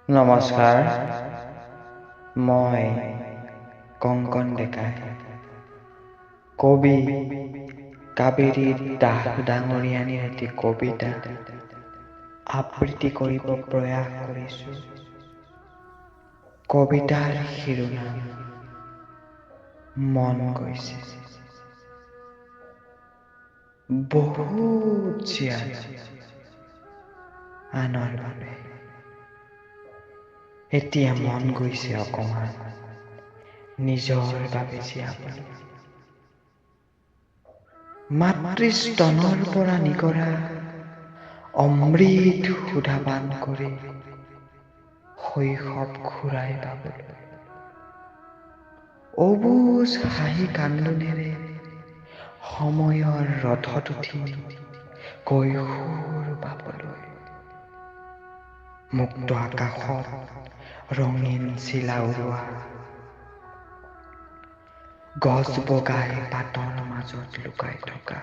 নমস্কাৰ, মই কংকন ডেকাই, কবি কাবেৰী দাস ডাঙৰীয়ানীৰ এটি কবিতা আবৃত্তি কৰিব প্ৰয়াস কৰিছোঁ। কবিতাৰ শিৰোনাম মন গৈছে। বহুত জীয়াই আনৰ বাবে এতিয়া মন গৈছে অকমান নিজৰ বাবে জীয়াবলৈ। মাতৃস্তনৰ পৰা নিগৰা অমৃত সুধাপান কৰি শৈশৱ ঘূৰাই পাবলৈ। অবুজ হাঁহি কান্দোনেৰে সময়ৰ ৰথত উঠি কৈশোৰ পাবলৈ। মুক্ত আকাশত ৰঙীন চিলা উৰোৱা, গছ বগাই পাতৰ মাজত লুকাই থকা,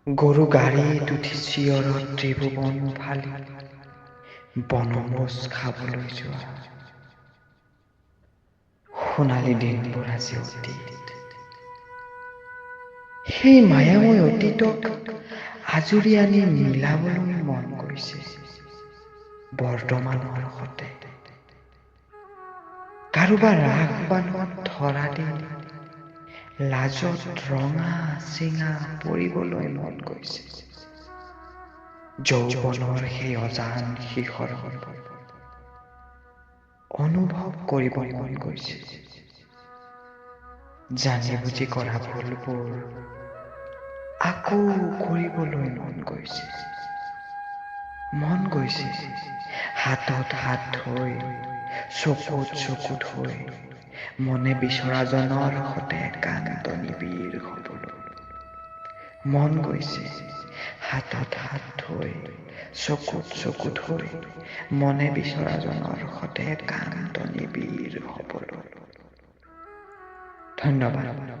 গৰু গাড়ীত উঠি চিঞৰত ত্ৰিভুৱন ফালি বনমোজ খাবলৈ যোৱা। সোণালী দিনবোৰ আজি অতীত। সেই মায়াময় অতীতক আজৰি আনি মিলাবলৈ মন গৈছে বৰ্তমানৰ সতে। কাৰোবাৰ ৰাগবানত ধৰা দি লাজত ৰঙা চিঙা পৰিবলৈ মন গৈছে। যৌৱনৰ সেই অজান শিখৰত অনুভৱ কৰিব মন গৈছে। জানি বুজি কৰা ভুলবোৰ আকৌ কৰিবলৈ মন গৈছে। মন গৈছে হাতত হাত থৈ, চকুত চকু থৈ, মনে বিচৰাজনৰ সতে একান্ত নিবিড় হ'বলৈ। মন গৈছে হাতত হাত থৈ, চকুত চকু থৈ, মনে বিচৰাজনৰ সতে একান্ত নিবিড় হ'বলৈ। ধন্যবাদ।